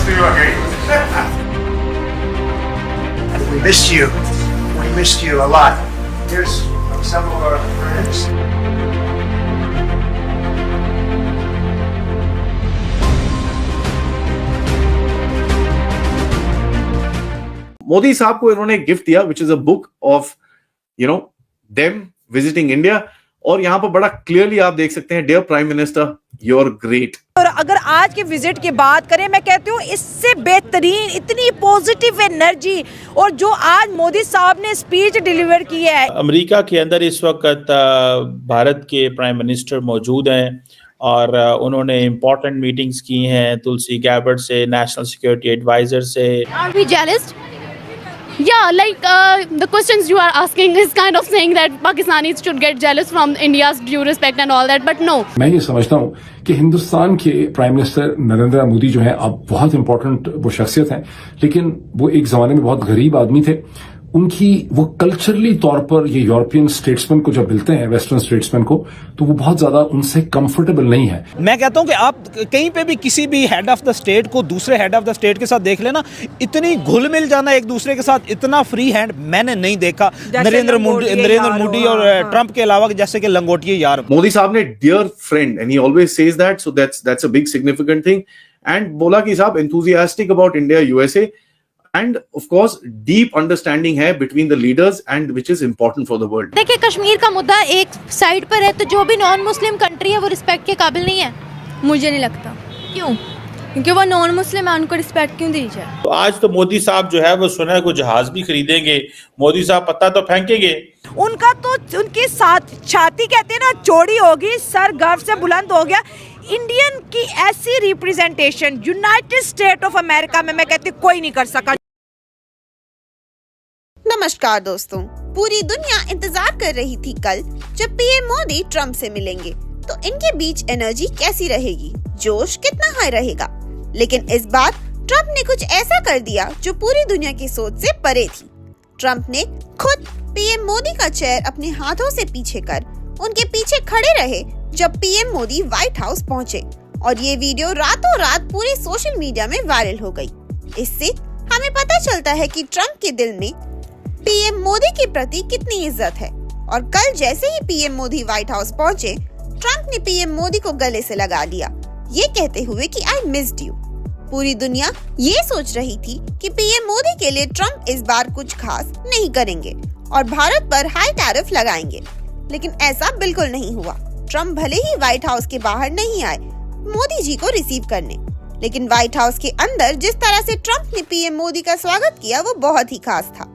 see you again. We missed you. We missed you a lot. Here's some of our friends. Modi साहब को इन्होंने gift दिया which is a book of them visiting India, और यहां पर बड़ा clearly आप देख सकते हैं, dear prime minister you are great. और अगर आज के विजिट की बात करें, मैं कहती हूँ इससे बेहतरीन इतनी पॉजिटिव एनर्जी, और जो आज मोदी साहब ने स्पीच डिलीवर की है। अमेरिका के अंदर इस वक्त भारत के प्राइम मिनिस्टर मौजूद हैं और उन्होंने इम्पोर्टेंट मीटिंग्स की हैं तुलसी गैबर्ट से, नेशनल सिक्योरिटी एडवाइजर से। Are we jealous? Yeah, like the questions you are asking is kind of saying that Pakistanis should get jealous from India's due respect and all that, but no. मैं ये समझता हूँ कि हिंदुस्तान के prime minister Narendra Modi जो हैं अब बहुत इंपॉर्टेंट वो शख्सियत हैं, लेकिन वो एक जमाने में बहुत गरीब आदमी थे। उनकी वो कल्चरली तौर पर ये यूरोपियन स्टेट्समैन को जब मिलते हैं, वेस्टर्न स्टेट्समैन को, तो वो बहुत ज्यादा उनसे कंफर्टेबल नहीं है। मैं कहता हूं कि आप कहीं पे भी किसी भी हेड ऑफ द स्टेट को दूसरे हेड ऑफ द स्टेट के साथ देख लेना, इतनी घुल मिल जाना एक दूसरे के साथ, इतना फ्री हैंड मैंने नहीं देखा नरेंद्र मोदी और ट्रंप के अलावा, जैसे कि लंगोटिए यार। मोदी साहब ने dear friend and he always says that, so that's a big significant thing, and बोला कि साहब enthusiastic about India USA, and of course deep understanding है between the leaders and which is important for the world। देखिए, कश्मीर का मुद्दा एक side पर है, तो जो भी नॉन मुस्लिम कंट्री है वो रिस्पेक्ट के काबिल नहीं है। मुझे नहीं लगता। क्यों? क्योंकि वो नॉन मुस्लिम है, उनको रिस्पेक्ट क्यों दी जाए? तो आज तो मोदी साहब जो है वो सुना को जहाज भी खरीदेंगे, मोदी साहब पत्ता तो फेंकेंगे। उनका तो उनके साथ छाती कहते हैं ना चौड़ी होगी, सर गर्व से बुलंद हो गया। इंडियन की ऐसी representation United state of America में मैं कहती कोई नहीं कर सका। नमस्कार दोस्तों, पूरी दुनिया इंतजार कर रही थी कल जब पीएम मोदी ट्रंप से मिलेंगे, तो इनके बीच एनर्जी कैसी रहेगी, जोश कितना हाई रहेगा। लेकिन इस बार ट्रंप ने कुछ ऐसा कर दिया जो पूरी दुनिया की सोच से परे थी। ट्रंप ने खुद पीएम मोदी का चेयर अपने हाथों से पीछे कर उनके पीछे खड़े रहे जब पीएम मोदी व्हाइट हाउस पहुंचे, और ये वीडियो रातों रात पूरे सोशल मीडिया में वायरल हो गई। इससे हमें पता चलता है कि ट्रंप के दिल में पीएम मोदी के प्रति कितनी इज्जत है। और कल जैसे ही पीएम मोदी व्हाइट हाउस पहुंचे, ट्रंप ने पीएम मोदी को गले से लगा लिया, ये कहते हुए कि आई मिस्ड यू। पूरी दुनिया ये सोच रही थी कि पीएम मोदी के लिए ट्रंप इस बार कुछ खास नहीं करेंगे और भारत पर हाई टैरिफ लगाएंगे, लेकिन ऐसा बिल्कुल नहीं हुआ। ट्रंप भले ही व्हाइट हाउस के बाहर नहीं आए मोदी जी को रिसीव करने, लेकिन व्हाइट हाउस के अंदर जिस तरह से ट्रंप ने पीएम मोदी का स्वागत किया वो बहुत ही खास था।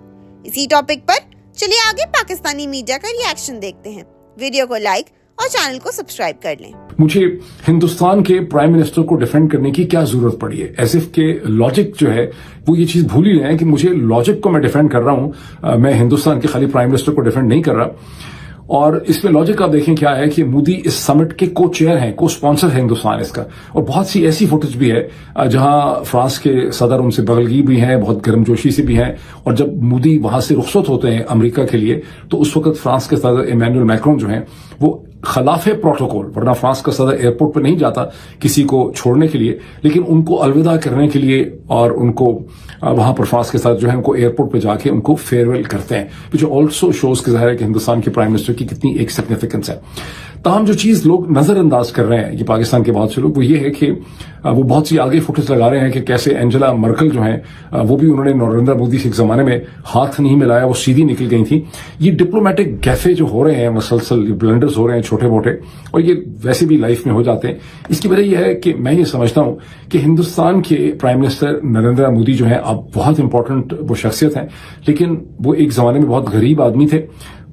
इसी टॉपिक पर चलिए आगे पाकिस्तानी मीडिया का रिएक्शन देखते हैं। वीडियो को लाइक और चैनल को सब्सक्राइब कर लें। मुझे हिंदुस्तान के प्राइम मिनिस्टर को डिफेंड करने की क्या जरूरत पड़ी है? एज इफ के लॉजिक जो है वो ये चीज भूल ही रहे हैं कि मुझे लॉजिक को मैं डिफेंड कर रहा हूं, मैं हिंदुस्तान के खाली प्राइम मिनिस्टर को डिफेंड नहीं कर रहा। और इसमें लॉजिक आप देखें क्या है कि मोदी इस समिट के को चेयर हैं, को स्पॉन्सर है हिंदुस्तान इसका, और बहुत सी ऐसी फुटेज भी है जहां फ्रांस के सदर उनसे बगलगी भी हैं, बहुत गर्मजोशी से भी हैं। और जब मोदी वहां से रुखसत होते हैं अमेरिका के लिए, तो उस वक्त फ्रांस के सदर इमैनुअल मैक्रोन जो हैं वो खिलाफे प्रोटोकॉल, वरना फ्रांस का सदर एयरपोर्ट पर नहीं जाता किसी को छोड़ने के लिए, लेकिन उनको अलविदा करने के लिए और उनको वहां पर फ्रांस के साथ जो है उनको एयरपोर्ट पे जाके उनको फेयरवेल करते हैं, जो ऑल्सो शोज के ज़ाहिर है कि हिंदुस्तान के प्राइम मिनिस्टर की कितनी एक सिग्निफिकेंस है। तमाम जो चीज लोग नजरअंदाज कर रहे हैं ये पाकिस्तान के बहुत से लोग, वो ये है कि वो बहुत सी आगे फुटेज लगा रहे हैं कि कैसे एंजेला मर्कल जो है वो भी उन्होंने नरेंद्र मोदी से एक जमाने में हाथ नहीं मिलाया, वो सीधी निकल गई थी। ये डिप्लोमेटिक गैफे जो हो रहे हैं, मसलसल ब्लंडर्स हो रहे हैं छोटे मोटे, और ये वैसे भी लाइफ में हो जाते हैं। इसकी वजह यह है कि मैं ये समझता हूं कि हिंदुस्तान के प्राइम मिनिस्टर नरेंद्र मोदी जो है अब बहुत इंपॉर्टेंट वो शख्सियत है, लेकिन वो एक जमाने में बहुत गरीब आदमी थे।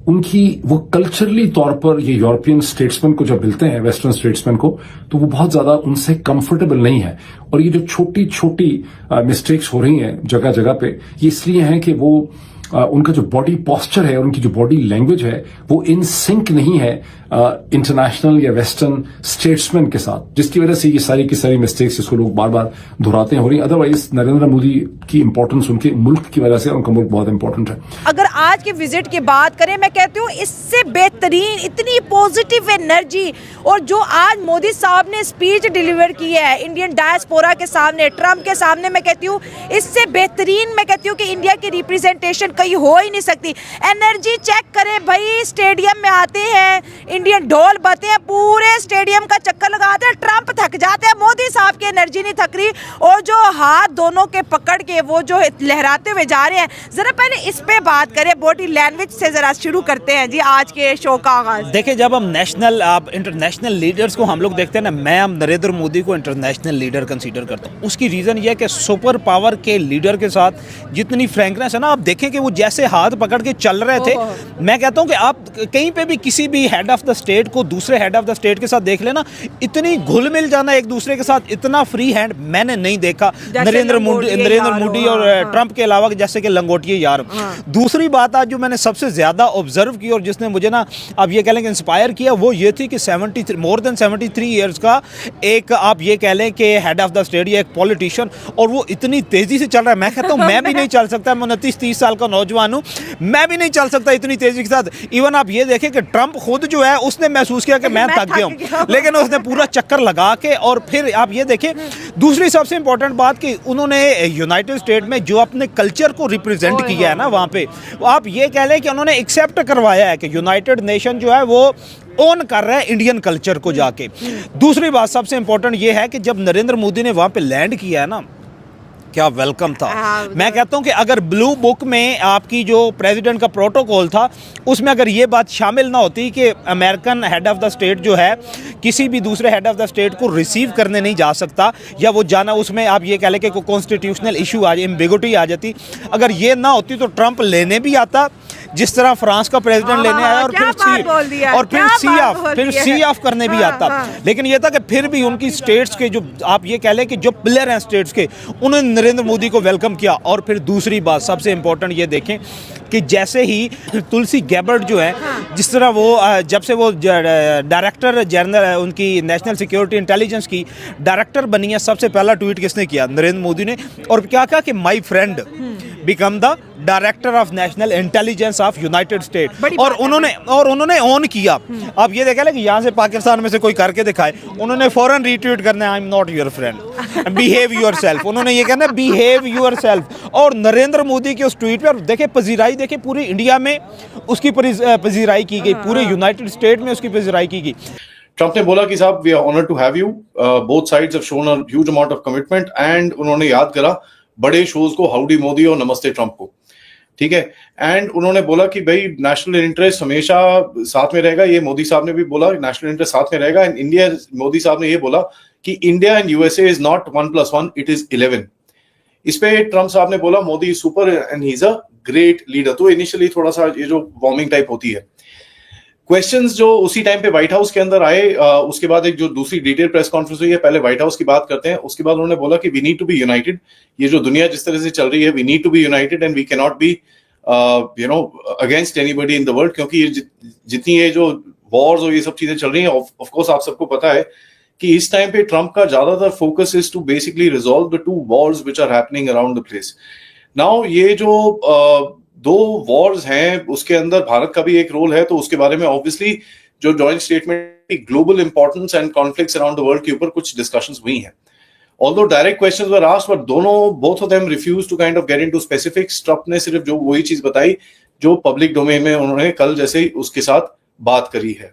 उनकी वो कल्चरली तौर पर ये यूरोपियन स्टेट्समैन को जब मिलते हैं, वेस्टर्न स्टेट्समैन को, तो वो बहुत ज्यादा उनसे कंफर्टेबल नहीं है। और ये जो छोटी छोटी मिस्टेक्स हो रही हैं जगह जगह पे, ये इसलिए हैं कि वो उनका जो बॉडी पोस्चर है, उनकी जो बॉडी लैंग्वेज है, वो इन सिंक नहीं है इंटरनेशनल या वेस्टर्न स्टेट्समैन के साथ, जिसकी वजह से ये सारी की सारी मिस्टेक्स जिसको लोग बार बार दोहराते हैं हो रही। अदरवाइज नरेंद्र मोदी की इंपॉर्टेंस उनके मुल्क की वजह से, उनका मुल्क बहुत इंपॉर्टेंट है। अगर आज के विजिट की बात करें, मैं कहती हूँ इससे बेहतरीन इतनी पॉजिटिव एनर्जी, और जो आज मोदी साहब ने स्पीच डिलीवर की है इंडियन डायस्पोरा के सामने, ट्रम्प के सामने, मैं कहती हूँ इससे बेहतरीन मैं कहती हूँ कि इंडिया की रिप्रेजेंटेशन कहीं हो ही नहीं सकती। एनर्जी चेक करें भाई, स्टेडियम में आते हैं, इंडियन ढोल बजते हैं, पूरे स्टेडियम का चक्कर लगाते हैं, ट्रम्प थक जाते हैं, मोदी साहब की एनर्जी नहीं थक रही, और जो हाथ दोनों के पकड़ के वो जो लहराते हुए जा रहे हैं। जरा पहले इस पे बात करें, बॉडी लैंग्वेज से जरा शुरू करते हैं जी आज के शो का आगाज। देखिए, जब हम नेशनल इंटरनेशनल लीडर्स को हम लोग देखते हैं ना, मैं हम नरेंद्र मोदी को इंटरनेशनल लीडर कंसीडर करता हूँ। उसकी रीज़न ये है कि सुपर पावर के लीडर के साथ जितनी फ्रैंकनेस है ना, आप देखें कि वो जैसे हाथ पकड़ के चल रहे थे। मैं कहता हूँ कि आप कहीं पे भी किसी भी हेड ऑफ द स्टेट को दूसरे हेड ऑफ द स्टेट के साथ देख लेना, इतनी घुल मिल जाना एक दूसरे के साथ, इतना फ्री हैंड मैंने नहीं देखा नरेंद्र मोदी और ट्रंप के अलावा, जैसे कि लंगोटिए यार। दूसरी बात आज जो मैंने सबसे ज्यादा ऑब्जर्व की और जिसने मुझे ना आप ये कह लें कि इंस्पायर किया, वो ये थी कि मोर देन 73 ईयर्स का एक आप ये कह लें कि हेड ऑफ द स्टेट या एक पॉलिटिशियन, और वो इतनी तेजी से चल रहा है। मैं कहता हूँ मैं भी नहीं चल सकता, मैं 29-30 साल का नौजवान हूँ, मैं भी नहीं चल सकता इतनी तेजी के साथ। इवन आप ये देखें कि ट्रंप खुद जो है उसने महसूस किया कि मैं थक गया हूँ, लेकिन उसने पूरा चक्कर लगा के, और फिर आप ये देखें दूसरी सबसे इंपॉर्टेंट बात कि उन्होंने यूनाइटेड स्टेट में जो अपने कल्चर को रिप्रेजेंट किया है ना, वहाँ पे आप ये कह लें कि उन्होंने एक्सेप्ट करवाया है कि यूनाइटेड नेशन जो है वो ओन कर रहा है इंडियन कल्चर को जाके। दूसरी बात सबसे इंपॉर्टेंट ये है कि जब नरेंद्र मोदी ने वहाँ पे लैंड किया है ना, क्या वेलकम था। मैं कहता हूं कि अगर ब्लू बुक में आपकी जो प्रेसिडेंट का प्रोटोकॉल था, उसमें अगर ये बात शामिल ना होती कि American head of the state जो है किसी भी दूसरे हेड ऑफ द स्टेट को रिसीव करने नहीं जा सकता, या वो जाना, उसमें आप ये कह लें कि कोई कॉन्स्टिट्यूशनल इशू आ जाए, एम्बिगुइटी आ जाती, अगर ये ना होती तो ट्रंप लेने भी आता, जिस तरह फ्रांस का प्रेसिडेंट लेने आया, और फिर सी ऑफ करने भी आता। लेकिन ये था कि फिर भी उनकी स्टेट्स के जो आप ये कह लें कि जो प्लेयर हैं स्टेट्स के, उन्होंने नरेंद्र मोदी को वेलकम किया। और फिर दूसरी बात सबसे इंपॉर्टेंट ये देखें कि जैसे ही तुलसी गैबर्ट जो है, जिस तरह वो जब से वो डायरेक्टर जनरल उनकी नेशनल सिक्योरिटी इंटेलिजेंस की डायरेक्टर बनी है, सबसे पहला ट्वीट किसने किया? नरेंद्र मोदी ने। और क्या कहा कि my friend become the director of national intelligence of United state. और उन्होंने ऑन किया। अब ये देखा कि यहाँ से पाकिस्तान में से कोई करके दिखाए, उन्होंने फौरन रीट्वीट करना है, I am not your friend, behave yourself. उन्होंने ये कहना बिहेव योरसेल्फ। और नरेंद्र मोदी के उस ट्वीट पर देखे पजीराई, देखे पूरी इंडिया में उसकी पजीराई की गई, पूरे यूनाइटेड स्टेट में उसकी पजीराई की गई। ट्रंप ने बोला कि साहब we are honoured to have you, both sides have shown a huge amount of commitment, and उन्होंने याद करा बड़े शोज को, हाउडी मोदी और नमस्ते ट्रंप को, ठीक है। एंड उन्होंने बोला कि भाई नेशनल इंटरेस्ट हमेशा साथ में रहेगा, ये मोदी साहब ने भी बोला नेशनल इंटरेस्ट साथ में रहेगा। एंड इंडिया, मोदी साहब ने ये बोला कि India and USA is not 1+1, it is 11। इस पे ट्रंप साहब ने बोला Modi super and he is a great leader. तो इनिशियली थोड़ा सा ये जो वार्मिंग टाइप होती है, क्वेश्चंस जो उसी टाइम पे व्हाइट हाउस के अंदर आए, उसके बाद एक जो दूसरी डिटेल प्रेस कॉन्फ्रेंस हुई है, पहले व्हाइट हाउस की बात करते हैं। उसके बाद उन्होंने बोला कि we need to be united, ये जो दुनिया जिस तरह से चल रही है, we need to be united and we can not be against anybody in the world, क्योंकि ये जितनी ये जो वॉर्स और ये सब चीजें चल रही हैं, ऑफ कोर्स आप सबको पता है कि इस टाइम पे ट्रंप का ज्यादातर focus is to basically resolve the 2 wars which are happening around the place. Now ये जो 2 वॉर्स हैं, उसके अंदर भारत का भी एक रोल है, तो उसके बारे में ऑब्वियसली जो joint statement global importance and conflicts around the world के ऊपर कुछ डिस्कशंस हुई हैं। Although direct questions were asked, but both of them refused to kind of get into specifics. Trump ने सिर्फ जो वही चीज बताई जो पब्लिक डोमेन में उन्होंने कल जैसे ही उसके साथ बात करी है।